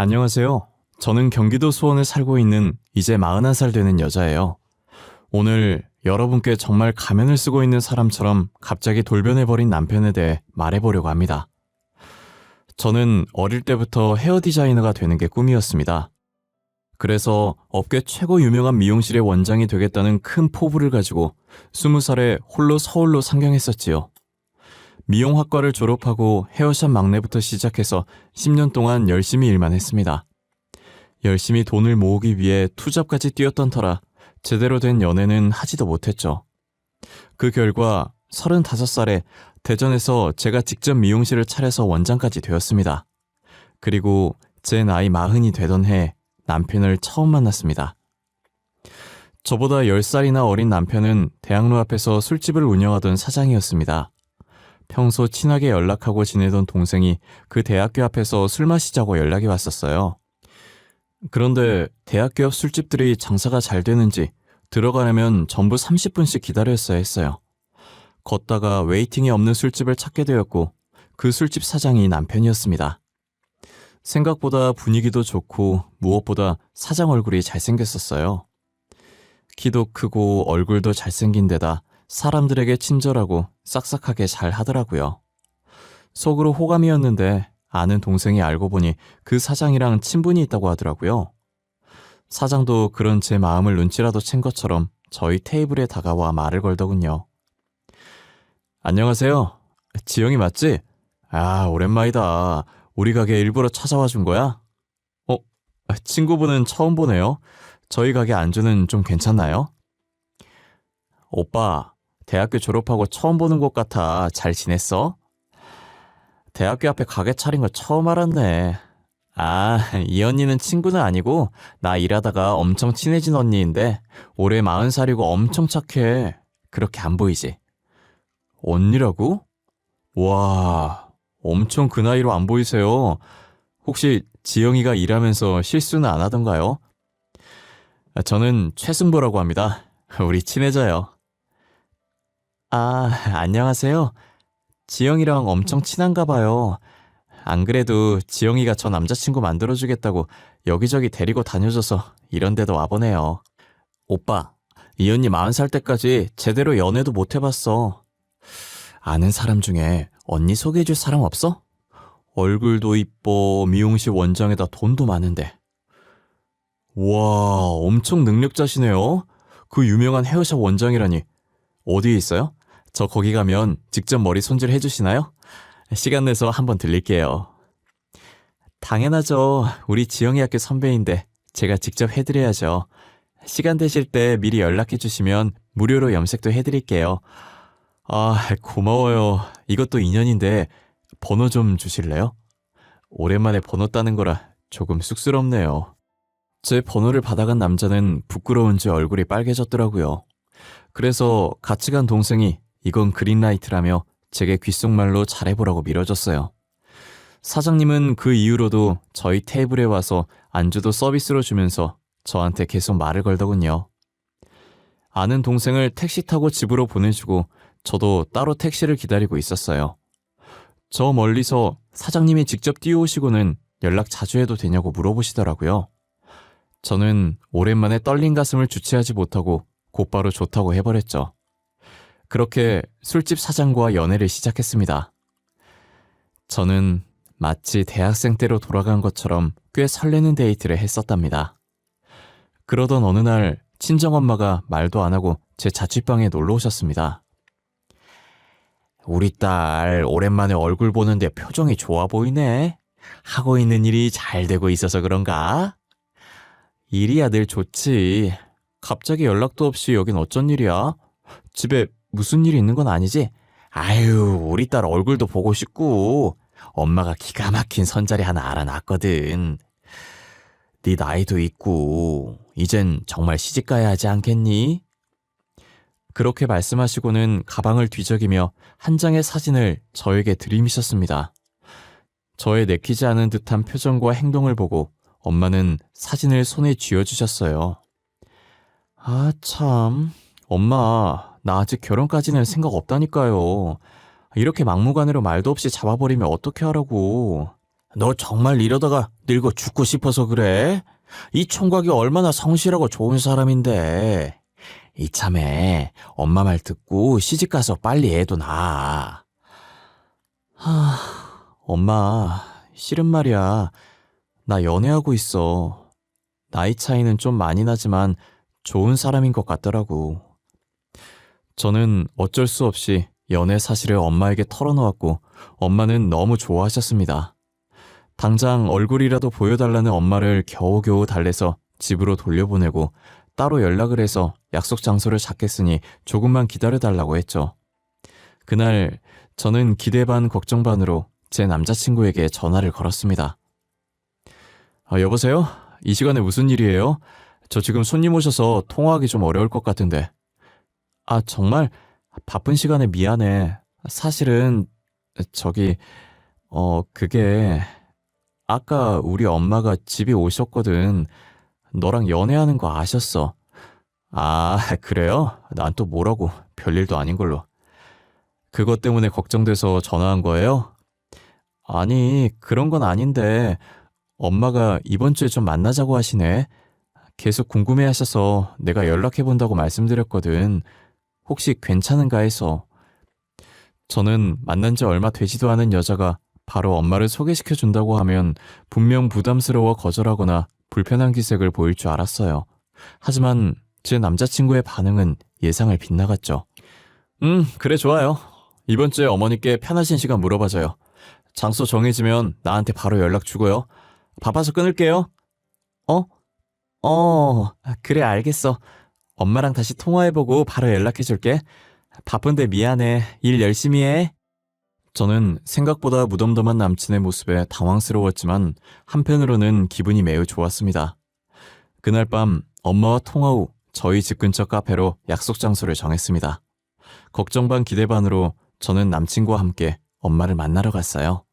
안녕하세요. 저는 경기도 수원에 살고 있는 이제 41살 되는 여자예요. 오늘 여러분께 정말 가면을 쓰고 있는 사람처럼 갑자기 돌변해버린 남편에 대해 말해보려고 합니다. 저는 어릴 때부터 헤어 디자이너가 되는 게 꿈이었습니다. 그래서 업계 최고 유명한 미용실의 원장이 되겠다는 큰 포부를 가지고 20살에 홀로 서울로 상경했었지요. 미용학과를 졸업하고 헤어샵 막내부터 시작해서 10년 동안 열심히 일만 했습니다. 열심히 돈을 모으기 위해 투잡까지 뛰었던 터라 제대로 된 연애는 하지도 못했죠. 그 결과 35살에 대전에서 제가 직접 미용실을 차려서 원장까지 되었습니다. 그리고 제 나이 40이 되던 해 남편을 처음 만났습니다. 저보다 10살이나 어린 남편은 대학로 앞에서 술집을 운영하던 사장이었습니다. 평소 친하게 연락하고 지내던 동생이 그 대학교 앞에서 술 마시자고 연락이 왔었어요. 그런데 대학교 앞 술집들이 장사가 잘 되는지 들어가려면 전부 30분씩 기다렸어야 했어요. 걷다가 웨이팅이 없는 술집을 찾게 되었고 그 술집 사장이 남편이었습니다. 생각보다 분위기도 좋고 무엇보다 사장 얼굴이 잘생겼었어요. 키도 크고 얼굴도 잘생긴 데다 사람들에게 친절하고 싹싹하게 잘 하더라고요. 속으로 호감이었는데 아는 동생이 알고 보니 그 사장이랑 친분이 있다고 하더라고요. 사장도 그런 제 마음을 눈치라도 챈 것처럼 저희 테이블에 다가와 말을 걸더군요. 안녕하세요. 지영이 맞지? 아, 오랜만이다. 우리 가게 일부러 찾아와 준 거야? 친구분은 처음 보네요. 저희 가게 안주는 좀 괜찮나요? 오빠, 대학교 졸업하고 처음 보는 것 같아. 잘 지냈어? 대학교 앞에 가게 차린 거 처음 알았네. 아, 이 언니는 친구는 아니고 나 일하다가 엄청 친해진 언니인데 올해 40살이고 엄청 착해. 그렇게 안 보이지? 언니라고? 와, 엄청 그 나이로 안 보이세요. 혹시 지영이가 일하면서 실수는 안 하던가요? 저는 최승보라고 합니다. 우리 친해져요. 아, 안녕하세요. 지영이랑 엄청 친한가 봐요. 안 그래도 지영이가 저 남자친구 만들어주겠다고 여기저기 데리고 다녀줘서 이런 데도 와보네요. 오빠, 이 언니 40살 때까지 제대로 연애도 못 해봤어. 아는 사람 중에 언니 소개해줄 사람 없어? 얼굴도 이뻐, 미용실 원장에다 돈도 많은데. 와, 엄청 능력자시네요. 그 유명한 헤어샵 원장이라니. 어디에 있어요? 저 거기 가면 직접 머리 손질 해주시나요? 시간 내서 한번 들릴게요. 당연하죠. 우리 지영이 학교 선배인데 제가 직접 해드려야죠. 시간 되실 때 미리 연락해 주시면 무료로 염색도 해드릴게요. 아, 고마워요. 이것도 인연인데 번호 좀 주실래요? 오랜만에 번호 따는 거라 조금 쑥스럽네요. 제 번호를 받아간 남자는 부끄러운지 얼굴이 빨개졌더라고요. 그래서 같이 간 동생이 이건 그린라이트라며 제게 귓속말로 잘해보라고 밀어줬어요. 사장님은 그 이후로도 저희 테이블에 와서 안주도 서비스로 주면서 저한테 계속 말을 걸더군요. 아는 동생을 택시 타고 집으로 보내주고 저도 따로 택시를 기다리고 있었어요. 저 멀리서 사장님이 직접 뛰어오시고는 연락 자주 해도 되냐고 물어보시더라고요. 저는 오랜만에 떨린 가슴을 주체하지 못하고 곧바로 좋다고 해버렸죠. 그렇게 술집 사장과 연애를 시작했습니다. 저는 마치 대학생 때로 돌아간 것처럼 꽤 설레는 데이트를 했었답니다. 그러던 어느 날 친정엄마가 말도 안 하고 제 자취방에 놀러 오셨습니다. 우리 딸 오랜만에 얼굴 보는데 표정이 좋아 보이네. 하고 있는 일이 잘 되고 있어서 그런가? 일이야 늘 좋지. 갑자기 연락도 없이 여긴 어쩐 일이야? 집에 무슨 일이 있는 건 아니지? 아유, 우리 딸 얼굴도 보고 싶고 엄마가 기가 막힌 선자리 하나 알아놨거든. 네 나이도 있고 이젠 정말 시집가야 하지 않겠니? 그렇게 말씀하시고는 가방을 뒤적이며 한 장의 사진을 저에게 들이미셨습니다. 저의 내키지 않은 듯한 표정과 행동을 보고 엄마는 사진을 손에 쥐어주셨어요. 아, 참. 엄마, 나 아직 결혼까지는 생각 없다니까요. 이렇게 막무가내로 말도 없이 잡아버리면 어떻게 하라고. 너 정말 이러다가 늙어 죽고 싶어서 그래? 이 총각이 얼마나 성실하고 좋은 사람인데. 이참에 엄마 말 듣고 시집가서 빨리 애도 낳아. 하, 엄마, 실은 말이야. 나 연애하고 있어. 나이 차이는 좀 많이 나지만 좋은 사람인 것 같더라고. 저는 어쩔 수 없이 연애 사실을 엄마에게 털어놓았고 엄마는 너무 좋아하셨습니다. 당장 얼굴이라도 보여달라는 엄마를 겨우겨우 달래서 집으로 돌려보내고 따로 연락을 해서 약속 장소를 잡겠으니 조금만 기다려달라고 했죠. 그날 저는 기대 반 걱정 반으로 제 남자친구에게 전화를 걸었습니다. 여보세요? 이 시간에 무슨 일이에요? 저 지금 손님 오셔서 통화하기 좀 어려울 것 같은데. 정말 바쁜 시간에 미안해. 사실은 저기 그게 아까 우리 엄마가 집에 오셨거든. 너랑 연애하는 거 아셨어. 그래요? 난 또 뭐라고. 별일도 아닌 걸로. 그것 때문에 걱정돼서 전화한 거예요? 아니, 그런 건 아닌데 엄마가 이번 주에 좀 만나자고 하시네. 계속 궁금해 하셔서 내가 연락해 본다고 말씀드렸거든. 혹시 괜찮은가 해서. 저는 만난 지 얼마 되지도 않은 여자가 바로 엄마를 소개시켜 준다고 하면 분명 부담스러워 거절하거나 불편한 기색을 보일 줄 알았어요. 하지만 제 남자친구의 반응은 예상을 빗나갔죠. 그래 좋아요. 이번 주에 어머니께 편하신 시간 물어봐줘요. 장소 정해지면 나한테 바로 연락 주고요. 바빠서 끊을게요. 그래 알겠어. 엄마랑 다시 통화해보고 바로 연락해줄게. 바쁜데 미안해. 일 열심히 해. 저는 생각보다 무덤덤한 남친의 모습에 당황스러웠지만 한편으로는 기분이 매우 좋았습니다. 그날 밤 엄마와 통화 후 저희 집 근처 카페로 약속 장소를 정했습니다. 걱정 반 기대 반으로 저는 남친과 함께 엄마를 만나러 갔어요.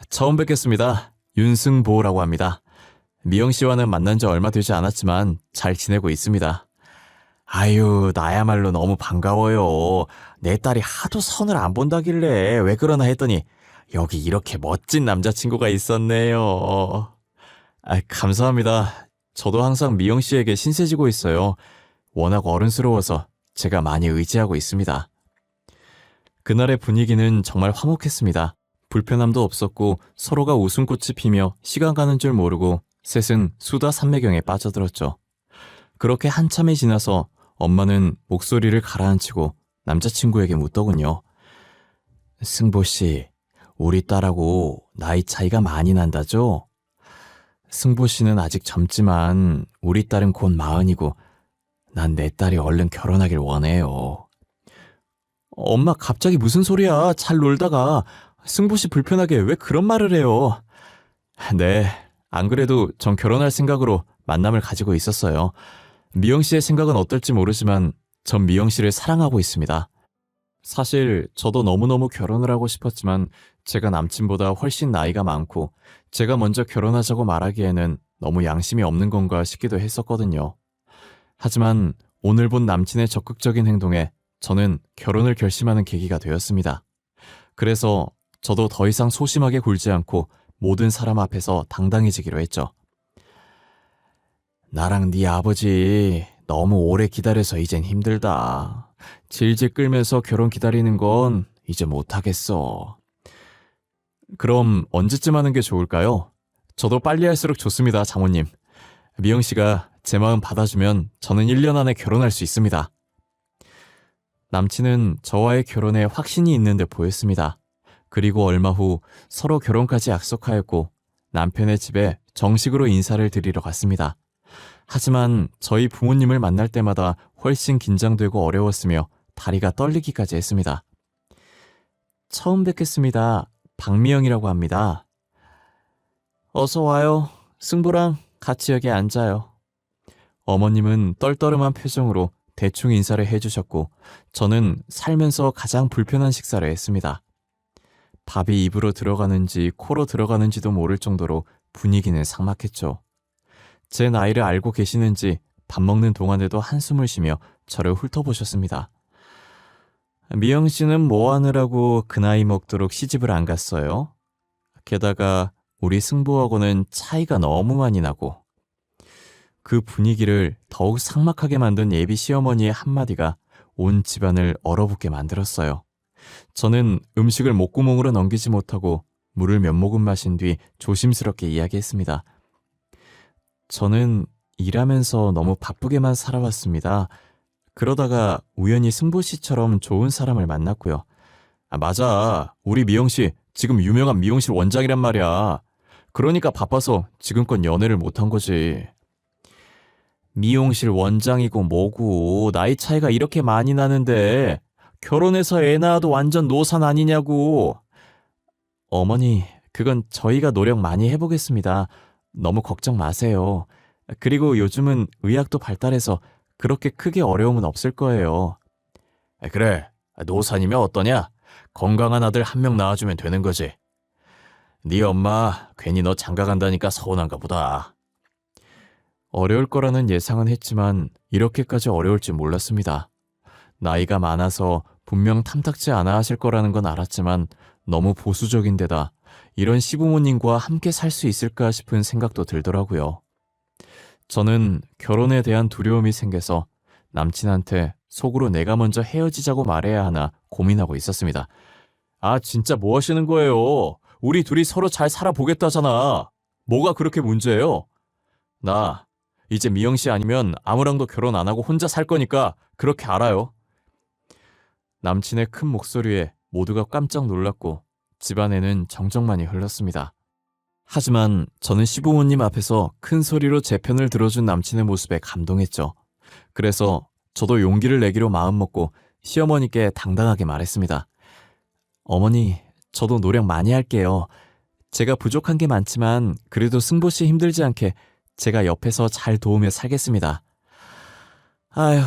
처음 뵙겠습니다. 윤승보라고 합니다. 미영 씨와는 만난 지 얼마 되지 않았지만 잘 지내고 있습니다. 아유, 나야말로 너무 반가워요. 내 딸이 하도 선을 안 본다길래 왜 그러나 했더니 여기 이렇게 멋진 남자친구가 있었네요. 감사합니다. 저도 항상 미영 씨에게 신세지고 있어요. 워낙 어른스러워서 제가 많이 의지하고 있습니다. 그날의 분위기는 정말 화목했습니다. 불편함도 없었고 서로가 웃음꽃이 피며 시간 가는 줄 모르고 셋은 수다 산매경에 빠져들었죠. 그렇게 한참이 지나서 엄마는 목소리를 가라앉히고 남자친구에게 묻더군요. 승보씨, 우리 딸하고 나이 차이가 많이 난다죠? 승보씨는 아직 젊지만 우리 딸은 곧 40이고 난 내 딸이 얼른 결혼하길 원해요. 엄마 갑자기 무슨 소리야. 잘 놀다가 승보씨 불편하게 왜 그런 말을 해요. 네, 안 그래도 전 결혼할 생각으로 만남을 가지고 있었어요. 미영 씨의 생각은 어떨지 모르지만 전 미영 씨를 사랑하고 있습니다. 사실 저도 너무너무 결혼을 하고 싶었지만 제가 남친보다 훨씬 나이가 많고 제가 먼저 결혼하자고 말하기에는 너무 양심이 없는 건가 싶기도 했었거든요. 하지만 오늘 본 남친의 적극적인 행동에 저는 결혼을 결심하는 계기가 되었습니다. 그래서 저도 더 이상 소심하게 굴지 않고 모든 사람 앞에서 당당해지기로 했죠. 나랑 네 아버지 너무 오래 기다려서 이젠 힘들다. 질질 끌면서 결혼 기다리는 건 이제 못하겠어. 그럼 언제쯤 하는 게 좋을까요? 저도 빨리 할수록 좋습니다, 장모님. 미영 씨가 제 마음 받아주면 저는 1년 안에 결혼할 수 있습니다. 남친은 저와의 결혼에 확신이 있는 듯 보였습니다. 그리고 얼마 후 서로 결혼까지 약속하였고 남편의 집에 정식으로 인사를 드리러 갔습니다. 하지만 저희 부모님을 만날 때마다 훨씬 긴장되고 어려웠으며 다리가 떨리기까지 했습니다. 처음 뵙겠습니다. 박미영이라고 합니다. 어서 와요. 승보랑 같이 여기 앉아요. 어머님은 떨떠름한 표정으로 대충 인사를 해주셨고 저는 살면서 가장 불편한 식사를 했습니다. 밥이 입으로 들어가는지 코로 들어가는지도 모를 정도로 분위기는 삭막했죠. 제 나이를 알고 계시는지 밥 먹는 동안에도 한숨을 쉬며 저를 훑어보셨습니다. 미영 씨는 뭐 하느라고 그 나이 먹도록 시집을 안 갔어요? 게다가 우리 승부하고는 차이가 너무 많이 나고 그 분위기를 더욱 삭막하게 만든 예비 시어머니의 한마디가 온 집안을 얼어붙게 만들었어요. 저는 음식을 목구멍으로 넘기지 못하고 물을 몇 모금 마신 뒤 조심스럽게 이야기했습니다. 저는 일하면서 너무 바쁘게만 살아왔습니다. 그러다가 우연히 승보 씨처럼 좋은 사람을 만났고요. 아, 맞아. 우리 미영 씨 지금 유명한 미용실 원장이란 말이야. 그러니까 바빠서 지금껏 연애를 못한 거지. 미용실 원장이고 뭐고 나이 차이가 이렇게 많이 나는데 결혼해서 애 낳아도 완전 노산 아니냐고. 어머니, 그건 저희가 노력 많이 해보겠습니다. 너무 걱정 마세요. 그리고 요즘은 의학도 발달해서 그렇게 크게 어려움은 없을 거예요. 그래, 노산이면 어떠냐? 건강한 아들 한 명 낳아주면 되는 거지. 네 엄마 괜히 너 장가 간다니까 서운한가 보다. 어려울 거라는 예상은 했지만 이렇게까지 어려울 줄 몰랐습니다. 나이가 많아서 분명 탐탁지 않아 하실 거라는 건 알았지만 너무 보수적인 데다 이런 시부모님과 함께 살 수 있을까 싶은 생각도 들더라고요. 저는 결혼에 대한 두려움이 생겨서 남친한테 속으로 내가 먼저 헤어지자고 말해야 하나 고민하고 있었습니다. 아, 진짜 뭐 하시는 거예요? 우리 둘이 서로 잘 살아보겠다잖아. 뭐가 그렇게 문제예요? 나 이제 미영 씨 아니면 아무랑도 결혼 안 하고 혼자 살 거니까 그렇게 알아요. 남친의 큰 목소리에 모두가 깜짝 놀랐고 집안에는 정적만이 흘렀습니다. 하지만 저는 시부모님 앞에서 큰 소리로 제 편을 들어준 남친의 모습에 감동했죠. 그래서 저도 용기를 내기로 마음먹고 시어머니께 당당하게 말했습니다. 어머니, 저도 노력 많이 할게요. 제가 부족한 게 많지만 그래도 승보 씨 힘들지 않게 제가 옆에서 잘 도우며 살겠습니다. 아휴,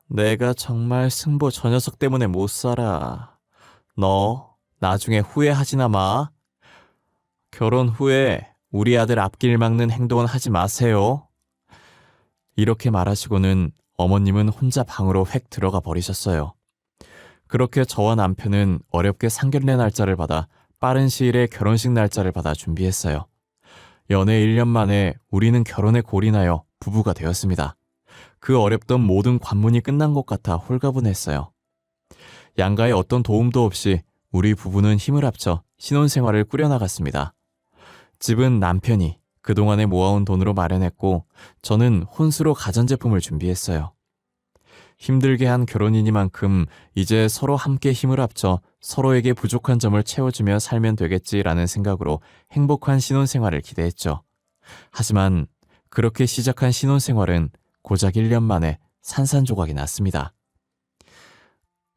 내가 정말 승보 저 녀석 때문에 못 살아. 너 나중에 후회하지나 마. 결혼 후에 우리 아들 앞길 막는 행동은 하지 마세요. 이렇게 말하시고는 어머님은 혼자 방으로 획 들어가 버리셨어요. 그렇게 저와 남편은 어렵게 상견례 날짜를 받아 빠른 시일에 결혼식 날짜를 받아 준비했어요. 연애 1년 만에 우리는 결혼에 골인하여 부부가 되었습니다. 그 어렵던 모든 관문이 끝난 것 같아 홀가분했어요. 양가의 어떤 도움도 없이 우리 부부는 힘을 합쳐 신혼생활을 꾸려나갔습니다. 집은 남편이 그동안에 모아온 돈으로 마련했고 저는 혼수로 가전제품을 준비했어요. 힘들게 한 결혼이니만큼 이제 서로 함께 힘을 합쳐 서로에게 부족한 점을 채워주며 살면 되겠지라는 생각으로 행복한 신혼생활을 기대했죠. 하지만 그렇게 시작한 신혼생활은 고작 1년 만에 산산조각이 났습니다.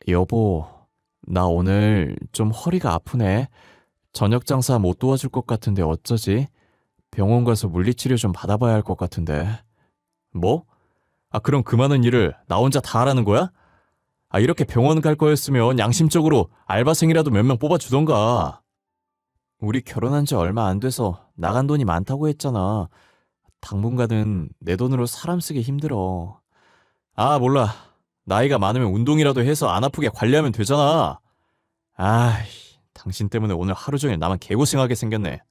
여보, 나 오늘 좀 허리가 아프네. 저녁 장사 못 도와줄 것 같은데 어쩌지? 병원 가서 물리치료 좀 받아봐야 할 것 같은데. 뭐? 아, 그럼 그 많은 일을 나 혼자 다 하라는 거야? 아, 이렇게 병원 갈 거였으면 양심적으로 알바생이라도 몇 명 뽑아주던가. 우리 결혼한 지 얼마 안 돼서 나간 돈이 많다고 했잖아. 당분간은 내 돈으로 사람 쓰기 힘들어. 아, 몰라. 나이가 많으면 운동이라도 해서 안 아프게 관리하면 되잖아. 아이, 당신 때문에 오늘 하루 종일 나만 개고생하게 생겼네.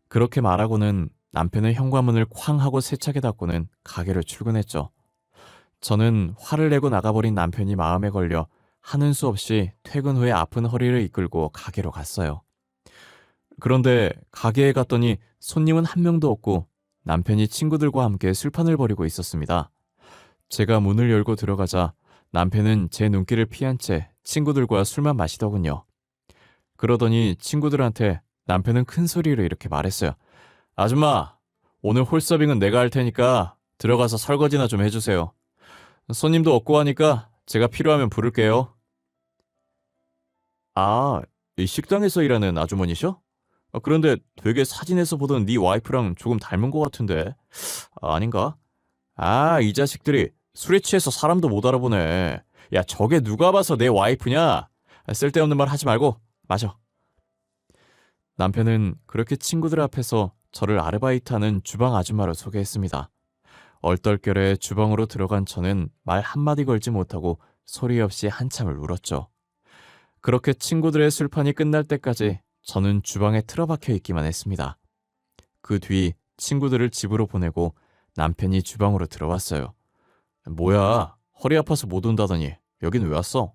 그렇게 말하고는 남편의 현관문을 쾅 하고 세차게 닫고는 가게로 출근했죠. 저는 화를 내고 나가버린 남편이 마음에 걸려 하는 수 없이 퇴근 후에 아픈 허리를 이끌고 가게로 갔어요. 그런데 가게에 갔더니 손님은 한 명도 없고 남편이 친구들과 함께 술판을 벌이고 있었습니다. 제가 문을 열고 들어가자 남편은 제 눈길을 피한 채 친구들과 술만 마시더군요. 그러더니 친구들한테 남편은 큰 소리로 이렇게 말했어요. 아줌마, 오늘 홀서빙은 내가 할 테니까 들어가서 설거지나 좀 해주세요. 손님도 없고 하니까 제가 필요하면 부를게요. 아, 이 식당에서 일하는 아주머니셔? 그런데 되게 사진에서 보던 네 와이프랑 조금 닮은 것 같은데. 아닌가? 아, 이 자식들이 술에 취해서 사람도 못 알아보네. 야, 저게 누가 봐서 내 와이프냐? 쓸데없는 말 하지 말고 마셔. 남편은 그렇게 친구들 앞에서 저를 아르바이트하는 주방 아줌마로 소개했습니다. 얼떨결에 주방으로 들어간 저는 말 한마디 걸지 못하고 소리 없이 한참을 울었죠. 그렇게 친구들의 술판이 끝날 때까지 저는 주방에 틀어박혀 있기만 했습니다. 그 뒤 친구들을 집으로 보내고 남편이 주방으로 들어왔어요. 뭐야, 허리 아파서 못 온다더니 여긴 왜 왔어?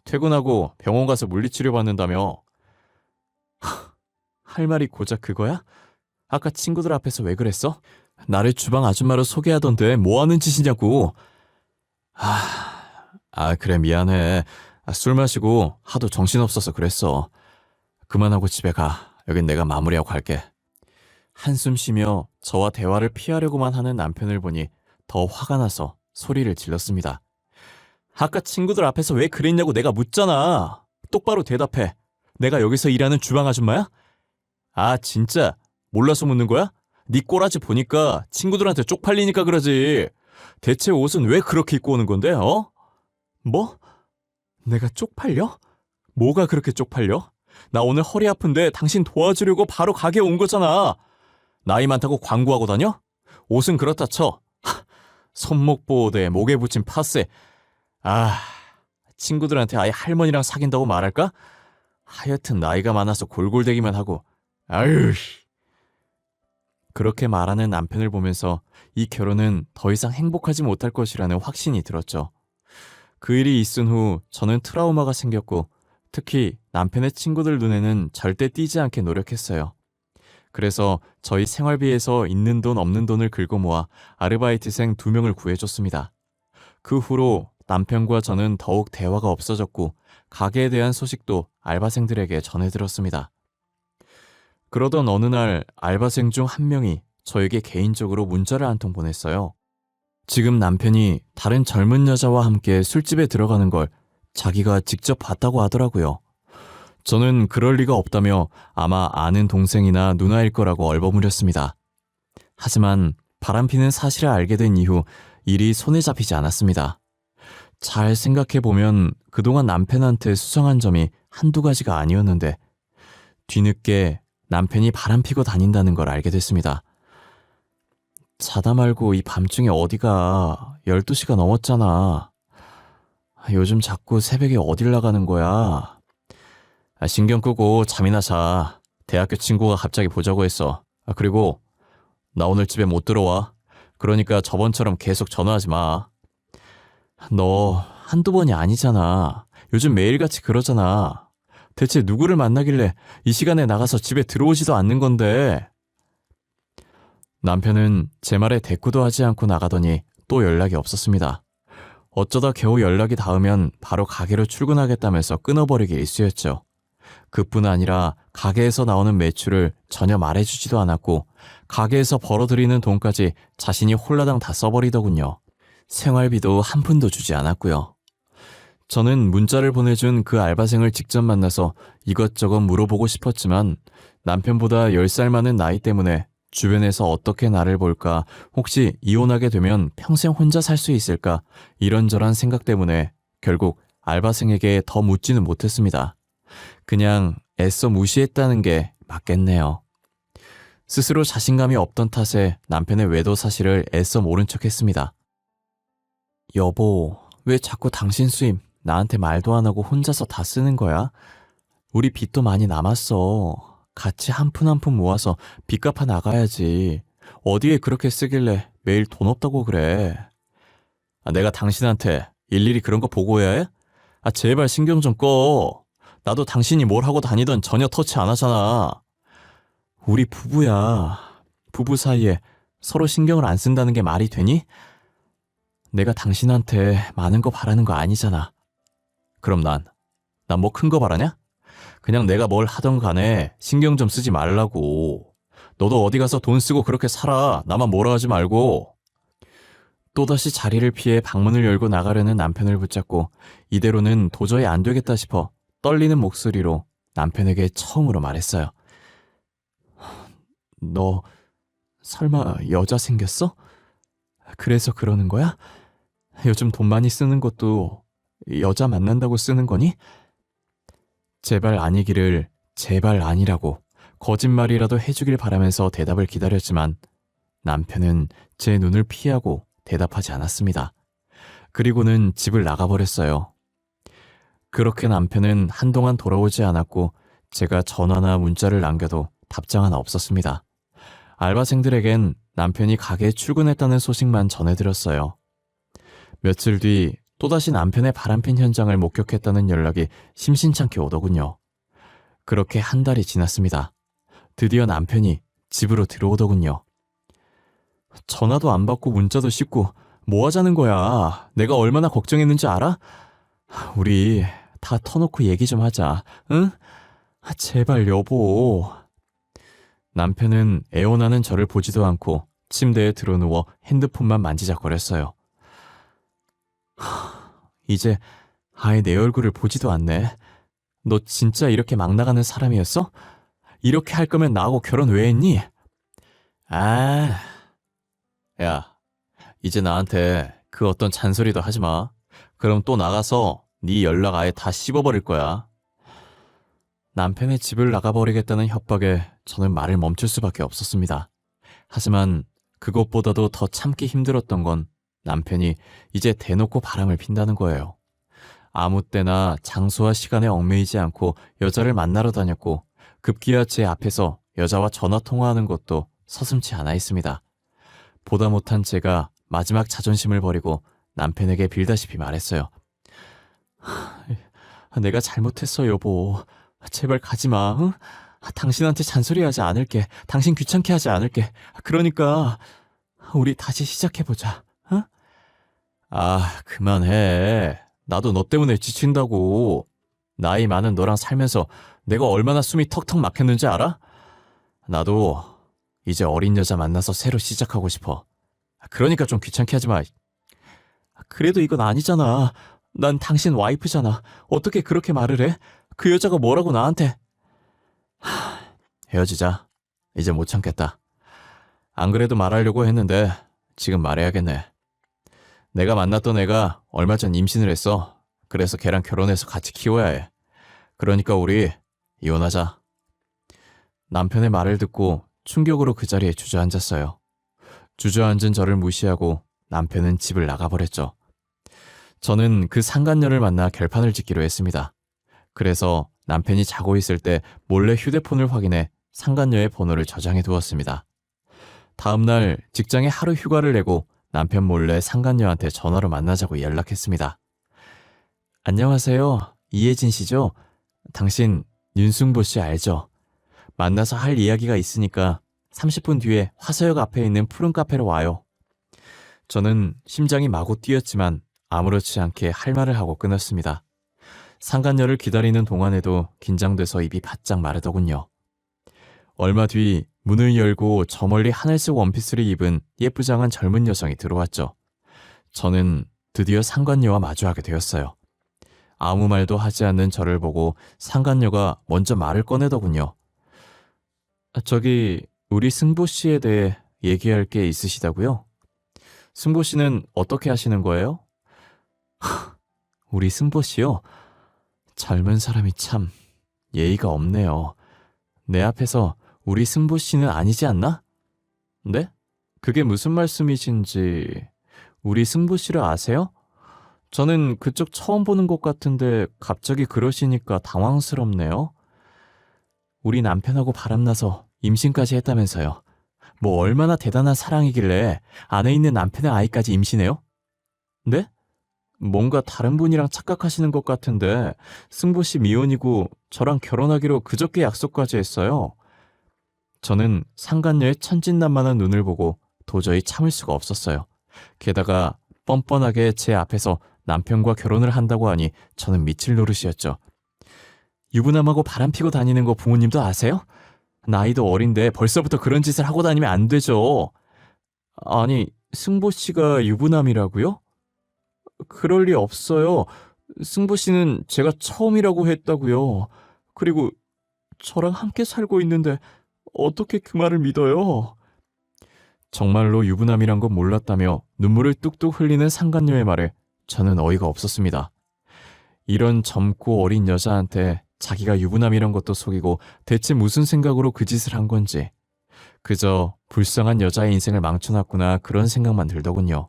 퇴근하고 병원 가서 물리치료 받는다며. 할 말이 고작 그거야? 아까 친구들 앞에서 왜 그랬어? 나를 주방 아줌마로 소개하던데 뭐 하는 짓이냐고. 그래, 미안해. 술 마시고 하도 정신없어서 그랬어. 그만하고 집에 가. 여긴 내가 마무리하고 갈게. 한숨 쉬며 저와 대화를 피하려고만 하는 남편을 보니 더 화가 나서 소리를 질렀습니다. 아까 친구들 앞에서 왜 그랬냐고 내가 묻잖아. 똑바로 대답해. 내가 여기서 일하는 주방 아줌마야? 진짜 몰라서 묻는 거야? 네 꼬라지 보니까 친구들한테 쪽팔리니까 그러지. 대체 옷은 왜 그렇게 입고 오는 건데, 어? 뭐? 내가 쪽팔려? 뭐가 그렇게 쪽팔려? 나 오늘 허리 아픈데 당신 도와주려고 바로 가게에 온 거잖아. 나이 많다고 광고하고 다녀? 옷은 그렇다 쳐. 손목 보호대, 목에 붙인 파스. 친구들한테 아예 할머니랑 사귄다고 말할까? 하여튼 나이가 많아서 골골대기만 하고. 아유. 그렇게 말하는 남편을 보면서 이 결혼은 더 이상 행복하지 못할 것이라는 확신이 들었죠. 그 일이 있은 후 저는 트라우마가 생겼고 특히 남편의 친구들 눈에는 절대 띄지 않게 노력했어요. 그래서 저희 생활비에서 있는 돈 없는 돈을 긁어 모아 아르바이트생 2명을 구해줬습니다. 그 후로 남편과 저는 더욱 대화가 없어졌고 가게에 대한 소식도 알바생들에게 전해들었습니다. 그러던 어느 날 알바생 중 한 명이 저에게 개인적으로 문자를 한 통 보냈어요. 지금 남편이 다른 젊은 여자와 함께 술집에 들어가는 걸 자기가 직접 봤다고 하더라고요. 저는 그럴 리가 없다며 아마 아는 동생이나 누나일 거라고 얼버무렸습니다. 하지만 바람피는 사실을 알게 된 이후 일이 손에 잡히지 않았습니다. 잘 생각해보면 그동안 남편한테 수상한 점이 한두 가지가 아니었는데 뒤늦게 남편이 바람피고 다닌다는 걸 알게 됐습니다. 자다 말고 이 밤중에 어디가 12시가 넘었잖아. 요즘 자꾸 새벽에 어딜 나가는 거야. 신경 끄고 잠이나 자. 대학교 친구가 갑자기 보자고 했어. 그리고 나 오늘 집에 못 들어와. 그러니까 저번처럼 계속 전화하지 마. 너 한두 번이 아니잖아. 요즘 매일같이 그러잖아. 대체 누구를 만나길래 이 시간에 나가서 집에 들어오지도 않는 건데. 남편은 제 말에 대꾸도 하지 않고 나가더니 또 연락이 없었습니다. 어쩌다 겨우 연락이 닿으면 바로 가게로 출근하겠다면서 끊어버리기 일쑤였죠. 그뿐 아니라 가게에서 나오는 매출을 전혀 말해주지도 않았고 가게에서 벌어들이는 돈까지 자신이 홀라당 다 써버리더군요. 생활비도 한 푼도 주지 않았고요. 저는 문자를 보내준 그 알바생을 직접 만나서 이것저것 물어보고 싶었지만 남편보다 10살 많은 나이 때문에 주변에서 어떻게 나를 볼까, 혹시 이혼하게 되면 평생 혼자 살 수 있을까 이런저런 생각 때문에 결국 알바생에게 더 묻지는 못했습니다. 그냥 애써 무시했다는 게 맞겠네요. 스스로 자신감이 없던 탓에 남편의 외도 사실을 애써 모른 척했습니다. 여보, 왜 자꾸 당신 수입 나한테 말도 안 하고 혼자서 다 쓰는 거야? 우리 빚도 많이 남았어. 같이 한 푼 한 푼 모아서 빚 갚아 나가야지. 어디에 그렇게 쓰길래 매일 돈 없다고 그래. 내가 당신한테 일일이 그런 거 보고해야 해? 제발 신경 좀 꺼. 나도 당신이 뭘 하고 다니든 전혀 터치 안 하잖아. 우리 부부야. 부부 사이에 서로 신경을 안 쓴다는 게 말이 되니? 내가 당신한테 많은 거 바라는 거 아니잖아. 그럼 난 뭐 큰 거 바라냐? 그냥 내가 뭘 하던 간에 신경 좀 쓰지 말라고. 너도 어디 가서 돈 쓰고 그렇게 살아. 나만 뭐라 하지 말고. 또다시 자리를 피해 방문을 열고 나가려는 남편을 붙잡고 이대로는 도저히 안 되겠다 싶어 떨리는 목소리로 남편에게 처음으로 말했어요. 너 설마 여자 생겼어? 그래서 그러는 거야? 요즘 돈 많이 쓰는 것도 여자 만난다고 쓰는 거니? 제발 아니기를 제발 아니라고 거짓말이라도 해주길 바라면서 대답을 기다렸지만 남편은 제 눈을 피하고 대답하지 않았습니다. 그리고는 집을 나가버렸어요. 그렇게 남편은 한동안 돌아오지 않았고 제가 전화나 문자를 남겨도 답장 하나 없었습니다. 알바생들에겐 남편이 가게에 출근했다는 소식만 전해드렸어요. 며칠 뒤 또다시 남편의 바람핀 현장을 목격했다는 연락이 심심찮게 오더군요. 그렇게 한 달이 지났습니다. 드디어 남편이 집으로 들어오더군요. 전화도 안 받고 문자도 씹고 뭐 하자는 거야? 내가 얼마나 걱정했는지 알아? 우리 다 터놓고 얘기 좀 하자, 응? 제발 여보. 남편은 애원하는 저를 보지도 않고 침대에 드러누워 핸드폰만 만지작거렸어요. 이제 아예 내 얼굴을 보지도 않네. 너 진짜 이렇게 막 나가는 사람이었어? 이렇게 할 거면 나하고 결혼 왜 했니? 아, 야, 이제 나한테 그 어떤 잔소리도 하지 마. 그럼 또 나가서 네 연락 아예 다 씹어버릴 거야. 남편의 집을 나가버리겠다는 협박에 저는 말을 멈출 수밖에 없었습니다. 하지만 그것보다도 더 참기 힘들었던 건 남편이 이제 대놓고 바람을 핀다는 거예요. 아무 때나 장소와 시간에 얽매이지 않고 여자를 만나러 다녔고 급기야 제 앞에서 여자와 전화 통화하는 것도 서슴지 않아 있습니다. 보다 못한 제가 마지막 자존심을 버리고 남편에게 빌다시피 말했어요. 내가 잘못했어, 여보. 제발 가지마, 응? 당신한테 잔소리하지 않을게. 당신 귀찮게 하지 않을게. 그러니까 우리 다시 시작해보자, 응? 아, 그만해. 나도 너 때문에 지친다고. 나이 많은 너랑 살면서 내가 얼마나 숨이 턱턱 막혔는지 알아? 나도 이제 어린 여자 만나서 새로 시작하고 싶어. 그러니까 좀 귀찮게 하지 마. 그래도 이건 아니잖아. 난 당신 와이프잖아. 어떻게 그렇게 말을 해? 그 여자가 뭐라고 나한테. 헤어지자. 이제 못 참겠다. 안 그래도 말하려고 했는데 지금 말해야겠네. 내가 만났던 애가 얼마 전 임신을 했어. 그래서 걔랑 결혼해서 같이 키워야 해. 그러니까 우리 이혼하자. 남편의 말을 듣고 충격으로 그 자리에 주저앉았어요. 주저앉은 저를 무시하고 남편은 집을 나가버렸죠. 저는 그 상간녀를 만나 결판을 짓기로 했습니다. 그래서 남편이 자고 있을 때 몰래 휴대폰을 확인해 상간녀의 번호를 저장해 두었습니다. 다음날 직장에 하루 휴가를 내고 남편 몰래 상간녀한테 전화로 만나자고 연락했습니다. 안녕하세요. 이혜진 씨죠? 당신 윤승보 씨 알죠? 만나서 할 이야기가 있으니까 30분 뒤에 화서역 앞에 있는 푸른 카페로 와요. 저는 심장이 마구 뛰었지만 아무렇지 않게 할 말을 하고 끊었습니다. 상간녀를 기다리는 동안에도 긴장돼서 입이 바짝 마르더군요. 얼마 뒤 문을 열고 저 멀리 하늘색 원피스를 입은 예쁘장한 젊은 여성이 들어왔죠. 저는 드디어 상간녀와 마주하게 되었어요. 아무 말도 하지 않는 저를 보고 상간녀가 먼저 말을 꺼내더군요. 저기 우리 승보 씨에 대해 얘기할 게 있으시다고요? 승보 씨는 어떻게 하시는 거예요? 우리 승보 씨요? 젊은 사람이 참 예의가 없네요. 내 앞에서 우리 승보 씨는 아니지 않나? 네? 그게 무슨 말씀이신지. 우리 승보 씨를 아세요? 저는 그쪽 처음 보는 것 같은데 갑자기 그러시니까 당황스럽네요. 우리 남편하고 바람나서 임신까지 했다면서요. 뭐 얼마나 대단한 사랑이길래 안에 있는 남편의 아이까지 임신해요? 네? 뭔가 다른 분이랑 착각하시는 것 같은데 승보 씨 미혼이고 저랑 결혼하기로 그저께 약속까지 했어요. 저는 상간녀의 천진난만한 눈을 보고 도저히 참을 수가 없었어요. 게다가 뻔뻔하게 제 앞에서 남편과 결혼을 한다고 하니 저는 미칠 노릇이었죠. 유부남하고 바람피고 다니는 거 부모님도 아세요? 나이도 어린데 벌써부터 그런 짓을 하고 다니면 안 되죠. 아니, 승보 씨가 유부남이라고요? 그럴 리 없어요. 승보 씨는 제가 처음이라고 했다고요. 그리고 저랑 함께 살고 있는데 어떻게 그 말을 믿어요? 정말로 유부남이란 건 몰랐다며 눈물을 뚝뚝 흘리는 상간녀의 말에 저는 어이가 없었습니다. 이런 젊고 어린 여자한테 자기가 유부남이란 것도 속이고 대체 무슨 생각으로 그 짓을 한 건지 그저 불쌍한 여자의 인생을 망쳐놨구나 그런 생각만 들더군요.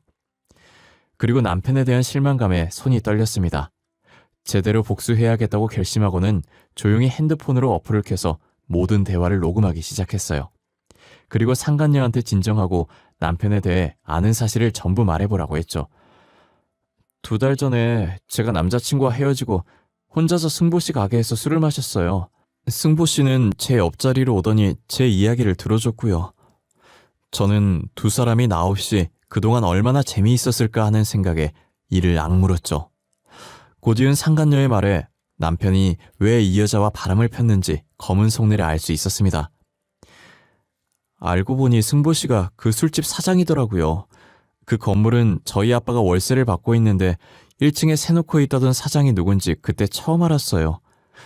그리고 남편에 대한 실망감에 손이 떨렸습니다. 제대로 복수해야겠다고 결심하고는 조용히 핸드폰으로 어플을 켜서 모든 대화를 녹음하기 시작했어요. 그리고 상간녀한테 진정하고 남편에 대해 아는 사실을 전부 말해보라고 했죠. 2달 전에 제가 남자친구와 헤어지고 혼자서 승보씨 가게에서 술을 마셨어요. 승보씨는 제 옆자리로 오더니 제 이야기를 들어줬고요. 저는 두 사람이 나 없이 그동안 얼마나 재미있었을까 하는 생각에 이를 악물었죠. 곧이은 상간녀의 말에 남편이 왜 이 여자와 바람을 폈는지 검은 속내를 알 수 있었습니다. 알고 보니 승보씨가 그 술집 사장이더라고요. 그 건물은 저희 아빠가 월세를 받고 있는데 1층에 세놓고 있다던 사장이 누군지 그때 처음 알았어요.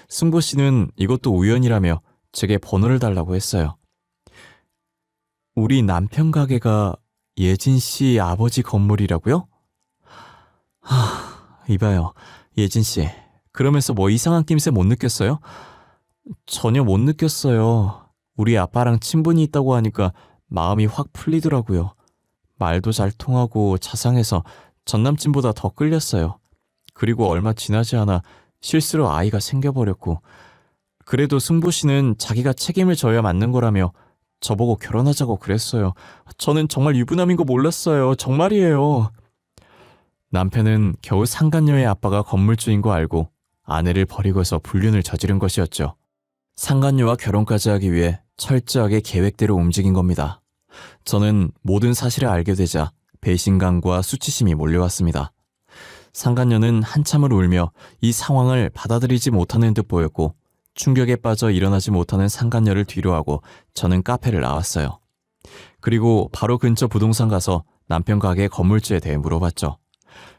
승보씨는 이것도 우연이라며 제게 번호를 달라고 했어요. 우리 남편 가게가 예진씨 아버지 건물이라고요? 이봐요. 예진씨, 그러면서 뭐 이상한 낌새 못 느꼈어요? 전혀 못 느꼈어요. 우리 아빠랑 친분이 있다고 하니까 마음이 확 풀리더라고요. 말도 잘 통하고 자상해서 전남친보다 더 끌렸어요. 그리고 얼마 지나지 않아 실수로 아이가 생겨버렸고, 그래도 승보씨는 자기가 책임을 져야 맞는 거라며 저보고 결혼하자고 그랬어요. 저는 정말 유부남인 거 몰랐어요. 정말이에요. 남편은 겨우 상간녀의 아빠가 건물주인 거 알고 아내를 버리고서 불륜을 저지른 것이었죠. 상간녀와 결혼까지 하기 위해 철저하게 계획대로 움직인 겁니다. 저는 모든 사실을 알게 되자 배신감과 수치심이 몰려왔습니다. 상간녀는 한참을 울며 이 상황을 받아들이지 못하는 듯 보였고, 충격에 빠져 일어나지 못하는 상간녀를 뒤로하고 저는 카페를 나왔어요. 그리고 바로 근처 부동산 가서 남편 가게 건물주에 대해 물어봤죠.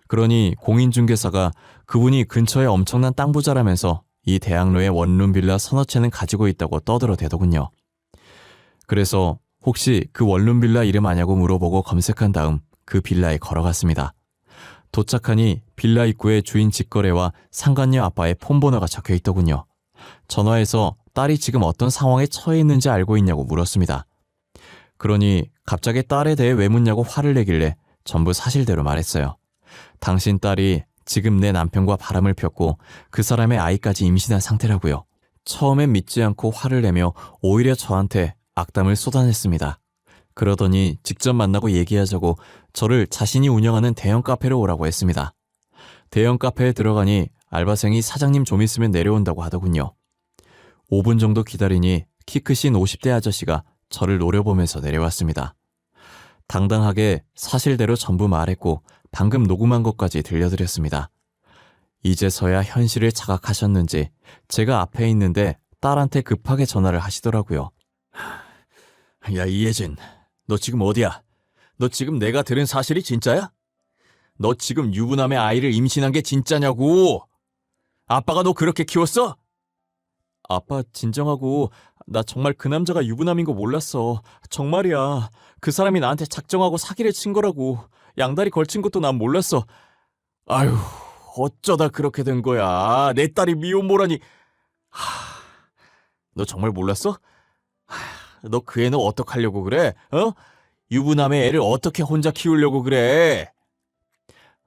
그러니 공인중개사가 그분이 근처에 엄청난 땅 부자라면서 이 대학로에 원룸 빌라 서너 채는 가지고 있다고 떠들어대더군요. 그래서 혹시 그 원룸 빌라 이름 아냐고 물어보고 검색한 다음 그 빌라에 걸어갔습니다. 도착하니 빌라 입구에 주인 직거래와 상간녀 아빠의 폰번호가 적혀있더군요. 전화해서 딸이 지금 어떤 상황에 처해 있는지 알고 있냐고 물었습니다. 그러니 갑자기 딸에 대해 왜 묻냐고 화를 내길래 전부 사실대로 말했어요. 당신 딸이 지금 내 남편과 바람을 폈고 그 사람의 아이까지 임신한 상태라고요. 처음엔 믿지 않고 화를 내며 오히려 저한테 악담을 쏟아냈습니다. 그러더니 직접 만나고 얘기하자고 저를 자신이 운영하는 대형 카페로 오라고 했습니다. 대형 카페에 들어가니 알바생이 사장님 좀 있으면 내려온다고 하더군요. 5분 정도 기다리니 키 크신 50대 아저씨가 저를 노려보면서 내려왔습니다. 당당하게 사실대로 전부 말했고 방금 녹음한 것까지 들려드렸습니다. 이제서야 현실을 자각하셨는지 제가 앞에 있는데 딸한테 급하게 전화를 하시더라고요. 야, 이예진, 너 지금 어디야? 너 지금 내가 들은 사실이 진짜야? 너 지금 유부남의 아이를 임신한 게 진짜냐고! 아빠가 너 그렇게 키웠어? 아빠 진정하고, 나 정말 그 남자가 유부남인 거 몰랐어. 정말이야. 그 사람이 나한테 작정하고 사기를 친 거라고. 양다리 걸친 것도 난 몰랐어. 아유, 어쩌다 그렇게 된 거야. 내 딸이 미혼모라니. 너 정말 몰랐어? 너 그 애는 어떡하려고 그래? 어? 유부남의 애를 어떻게 혼자 키우려고 그래?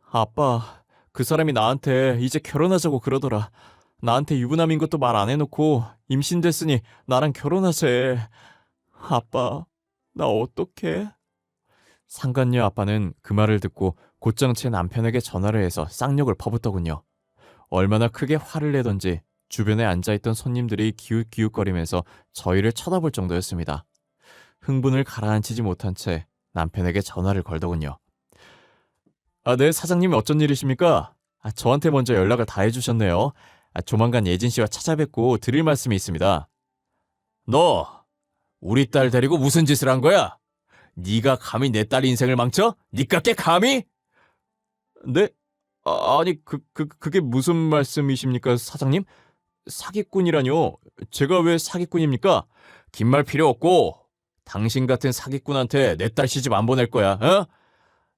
아빠, 그 사람이 나한테 이제 결혼하자고 그러더라. 나한테 유부남인 것도 말 안 해놓고 임신됐으니 나랑 결혼하세. 아빠, 나 어떡해? 상간녀 아빠는 그 말을 듣고 곧장 제 남편에게 전화를 해서 쌍욕을 퍼붓더군요. 얼마나 크게 화를 내던지 주변에 앉아있던 손님들이 기웃기웃거리면서 저희를 쳐다볼 정도였습니다. 흥분을 가라앉히지 못한 채 남편에게 전화를 걸더군요. 네, 사장님이 어쩐 일이십니까? 저한테 먼저 연락을 다 해주셨네요. 조만간 예진 씨와 찾아뵙고 드릴 말씀이 있습니다. 너, 우리 딸 데리고 무슨 짓을 한 거야? 네가 감히 내 딸 인생을 망쳐? 니깎게 감히? 네? 아니, 그게 무슨 말씀이십니까, 사장님? 사기꾼이라뇨? 제가 왜 사기꾼입니까? 긴 말 필요 없고, 당신 같은 사기꾼한테 내 딸 시집 안 보낼 거야, 어?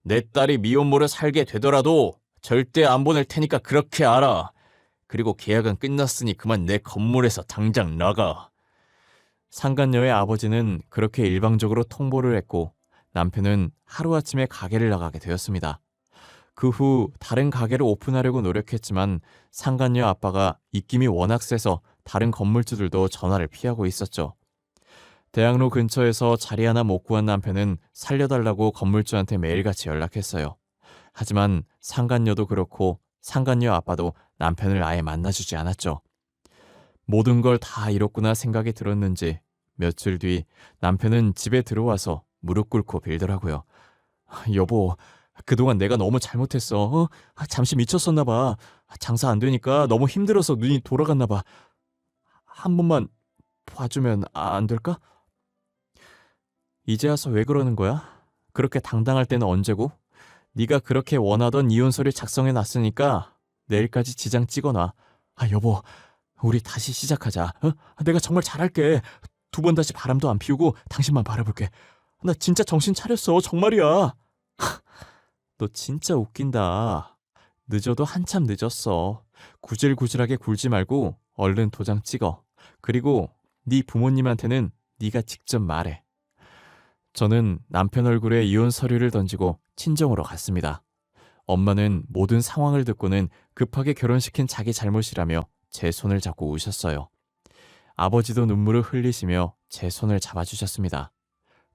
내 딸이 미혼모로 살게 되더라도 절대 안 보낼 테니까 그렇게 알아. 그리고 계약은 끝났으니 그만 내 건물에서 당장 나가. 상간녀의 아버지는 그렇게 일방적으로 통보를 했고 남편은 하루아침에 가게를 나가게 되었습니다. 그 후 다른 가게를 오픈하려고 노력했지만 상간녀 아빠가 입김이 워낙 세서 다른 건물주들도 전화를 피하고 있었죠. 대학로 근처에서 자리 하나 못 구한 남편은 살려달라고 건물주한테 매일같이 연락했어요. 하지만 상간녀도 그렇고 상간녀 아빠도 남편을 아예 만나주지 않았죠. 모든 걸 다 잃었구나 생각이 들었는지 며칠 뒤 남편은 집에 들어와서 무릎 꿇고 빌더라고요. 여보, 그동안 내가 너무 잘못했어. 잠시 미쳤었나 봐. 장사 안 되니까 너무 힘들어서 눈이 돌아갔나 봐. 한 번만 봐주면 안 될까? 이제 와서 왜 그러는 거야? 그렇게 당당할 때는 언제고? 네가 그렇게 원하던 이혼서를 작성해 놨으니까 내일까지 지장 찍어놔. 여보, 우리 다시 시작하자. 내가 정말 잘할게. 두 번 다시 바람도 안 피우고 당신만 바라볼게. 나 진짜 정신 차렸어. 정말이야. 너 진짜 웃긴다. 늦어도 한참 늦었어. 구질구질하게 굴지 말고 얼른 도장 찍어. 그리고 네 부모님한테는 네가 직접 말해. 저는 남편 얼굴에 이혼 서류를 던지고 친정으로 갔습니다. 엄마는 모든 상황을 듣고는 급하게 결혼시킨 자기 잘못이라며 제 손을 잡고 우셨어요. 아버지도 눈물을 흘리시며 제 손을 잡아주셨습니다.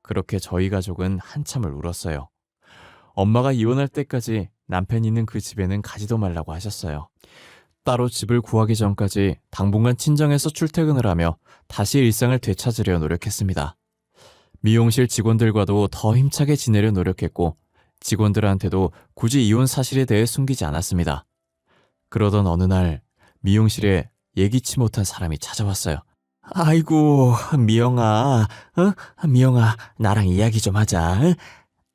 그렇게 저희 가족은 한참을 울었어요. 엄마가 이혼할 때까지 남편이 있는 그 집에는 가지도 말라고 하셨어요. 따로 집을 구하기 전까지 당분간 친정에서 출퇴근을 하며 다시 일상을 되찾으려 노력했습니다. 미용실 직원들과도 더 힘차게 지내려 노력했고 직원들한테도 굳이 이혼 사실에 대해 숨기지 않았습니다. 그러던 어느 날 미용실에 예기치 못한 사람이 찾아왔어요. 아이고, 미영아, 미영아, 나랑 이야기 좀 하자.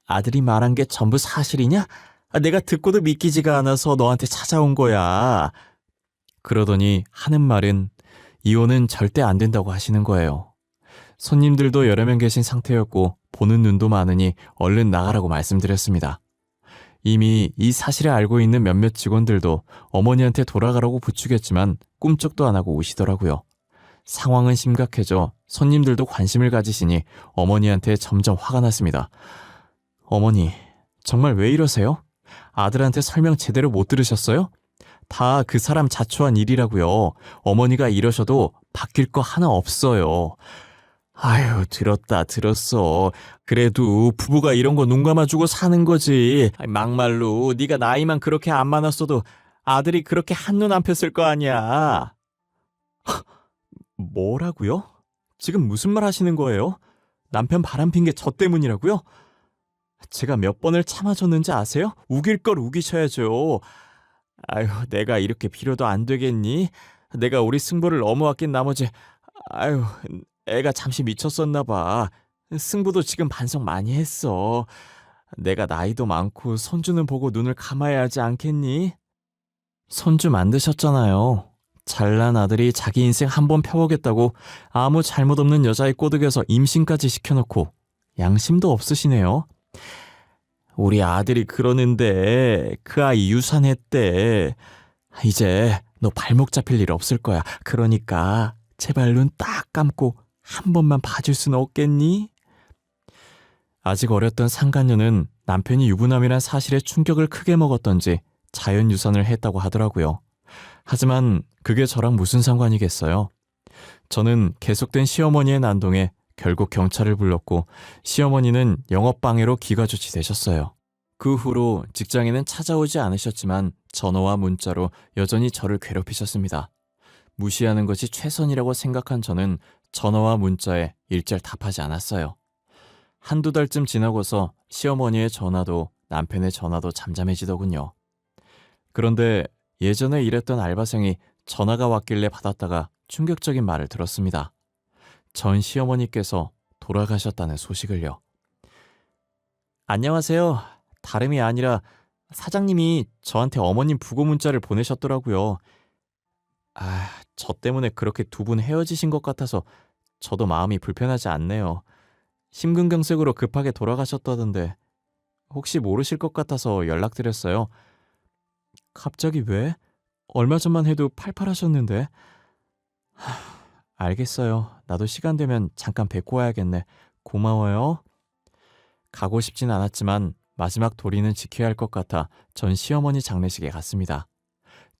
아들이 말한 게 전부 사실이냐? 내가 듣고도 믿기지가 않아서 너한테 찾아온 거야. 그러더니 하는 말은 이혼은 절대 안 된다고 하시는 거예요. 손님들도 여러 명 계신 상태였고 보는 눈도 많으니 얼른 나가라고 말씀드렸습니다. 이미 이 사실을 알고 있는 몇몇 직원들도 어머니한테 돌아가라고 부추겼지만 꿈쩍도 안 하고 우시더라고요. 상황은 심각해져 손님들도 관심을 가지시니 어머니한테 점점 화가 났습니다. 어머니, 정말 왜 이러세요? 아들한테 설명 제대로 못 들으셨어요? 다 그 사람 자초한 일이라고요. 어머니가 이러셔도 바뀔 거 하나 없어요. 아유, 들었어. 그래도 부부가 이런 거 눈 감아주고 사는 거지. 막말로 네가 나이만 그렇게 안 많았어도 아들이 그렇게 한눈 안 폈을 거 아니야. 뭐라고요? 지금 무슨 말 하시는 거예요? 남편 바람핀 게 저 때문이라고요? 제가 몇 번을 참아줬는지 아세요? 우길 걸 우기셔야죠. 아유, 내가 이렇게 빌어도 안 되겠니? 내가 우리 승부를 너무 아낀 나머지 아유, 애가 잠시 미쳤었나 봐. 승부도 지금 반성 많이 했어. 내가 나이도 많고 손주는 보고 눈을 감아야 하지 않겠니? 손주 만드셨잖아요. 잘난 아들이 자기 인생 한번 펴보겠다고 아무 잘못 없는 여자의 꼬드겨서 임신까지 시켜놓고 양심도 없으시네요. 우리 아들이 그러는데 그 아이 유산했대. 이제 너 발목 잡힐 일 없을 거야. 그러니까 제발 눈 딱 감고 한 번만 봐줄 수는 없겠니? 아직 어렸던 상간녀는 남편이 유부남이란 사실에 충격을 크게 먹었던지 자연유산을 했다고 하더라고요. 하지만 그게 저랑 무슨 상관이겠어요? 저는 계속된 시어머니의 난동에 결국 경찰을 불렀고 시어머니는 영업방해로 기가조치되셨어요. 그 후로 직장에는 찾아오지 않으셨지만 전화와 문자로 여전히 저를 괴롭히셨습니다. 무시하는 것이 최선이라고 생각한 저는 전화와 문자에 일절 답하지 않았어요. 한두 달쯤 지나고서 시어머니의 전화도 남편의 전화도 잠잠해지더군요. 그런데 예전에 일했던 알바생이 전화가 왔길래 받았다가 충격적인 말을 들었습니다. 전 시어머니께서 돌아가셨다는 소식을요. 안녕하세요. 다름이 아니라 사장님이 저한테 어머님 부고 문자를 보내셨더라고요. 저 때문에 그렇게 두 분 헤어지신 것 같아서 저도 마음이 불편하지 않네요. 심근경색으로 급하게 돌아가셨다던데 혹시 모르실 것 같아서 연락드렸어요. 갑자기 왜? 얼마 전만 해도 팔팔하셨는데. 알겠어요. 나도 시간 되면 잠깐 뵙고 와야겠네. 고마워요. 가고 싶진 않았지만 마지막 도리는 지켜야 할 것 같아 전 시어머니 장례식에 갔습니다.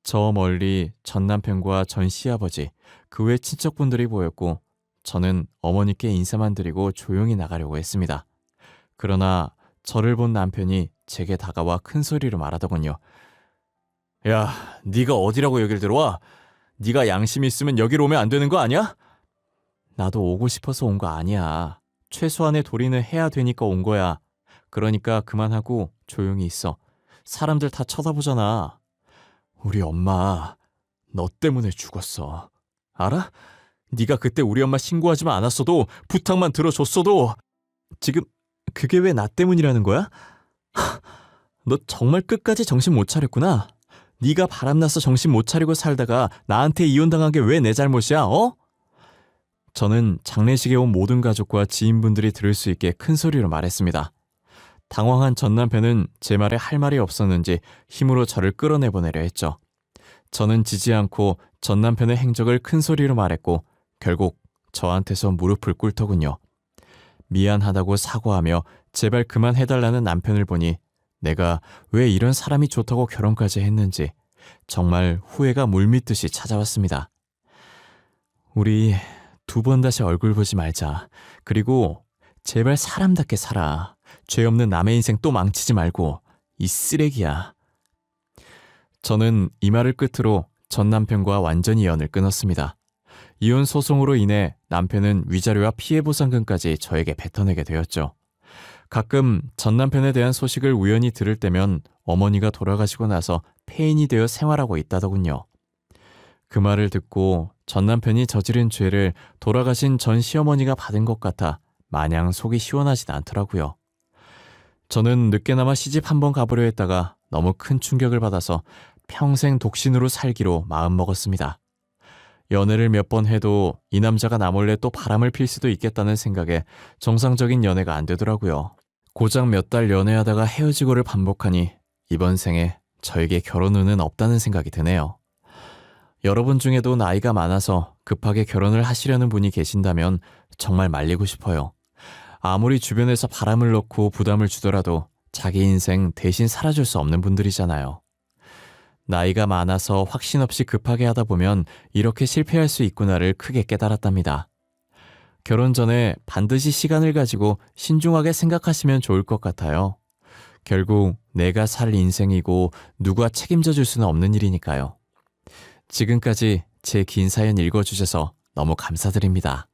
저 멀리 전 남편과 전 시아버지, 그 외 친척분들이 보였고 저는 어머니께 인사만 드리고 조용히 나가려고 했습니다. 그러나 저를 본 남편이 제게 다가와 큰 소리로 말하더군요. 야, 네가 어디라고 여길 들어와? 네가 양심이 있으면 여기로 오면 안 되는 거 아니야? 나도 오고 싶어서 온 거 아니야. 최소한의 도리는 해야 되니까 온 거야. 그러니까 그만하고 조용히 있어. 사람들 다 쳐다보잖아. 우리 엄마, 너 때문에 죽었어. 알아? 네가 그때 우리 엄마 신고하지만 않았어도, 부탁만 들어줬어도. 지금 그게 왜 나 때문이라는 거야? 너 정말 끝까지 정신 못 차렸구나. 네가 바람나서 정신 못 차리고 살다가 나한테 이혼당한 게 왜 내 잘못이야, 어? 저는 장례식에 온 모든 가족과 지인분들이 들을 수 있게 큰 소리로 말했습니다. 당황한 전 남편은 제 말에 할 말이 없었는지 힘으로 저를 끌어내보내려 했죠. 저는 지지 않고 전 남편의 행적을 큰 소리로 말했고 결국 저한테서 무릎을 꿇더군요. 미안하다고 사과하며 제발 그만해달라는 남편을 보니 내가 왜 이런 사람이 좋다고 결혼까지 했는지 정말 후회가 물밀듯이 찾아왔습니다. 우리 2번 다시 얼굴 보지 말자. 그리고 제발 사람답게 살아. 죄 없는 남의 인생 또 망치지 말고. 이 쓰레기야. 저는 이 말을 끝으로 전 남편과 완전히 연을 끊었습니다. 이혼 소송으로 인해 남편은 위자료와 피해보상금까지 저에게 뱉어내게 되었죠. 가끔 전 남편에 대한 소식을 우연히 들을 때면 어머니가 돌아가시고 나서 폐인이 되어 생활하고 있다더군요. 그 말을 듣고 전 남편이 저지른 죄를 돌아가신 전 시어머니가 받은 것 같아 마냥 속이 시원하진 않더라고요. 저는 늦게나마 시집 한번 가보려 했다가 너무 큰 충격을 받아서 평생 독신으로 살기로 마음먹었습니다. 연애를 몇 번 해도 이 남자가 나 몰래 또 바람을 필 수도 있겠다는 생각에 정상적인 연애가 안 되더라고요. 고작 몇 달 연애하다가 헤어지고를 반복하니 이번 생에 저에게 결혼 운은 없다는 생각이 드네요. 여러분 중에도 나이가 많아서 급하게 결혼을 하시려는 분이 계신다면 정말 말리고 싶어요. 아무리 주변에서 바람을 넣고 부담을 주더라도 자기 인생 대신 살아줄 수 없는 분들이잖아요. 나이가 많아서 확신 없이 급하게 하다 보면 이렇게 실패할 수 있구나를 크게 깨달았답니다. 결혼 전에 반드시 시간을 가지고 신중하게 생각하시면 좋을 것 같아요. 결국 내가 살 인생이고 누가 책임져 줄 수는 없는 일이니까요. 지금까지 제 긴 사연 읽어주셔서 너무 감사드립니다.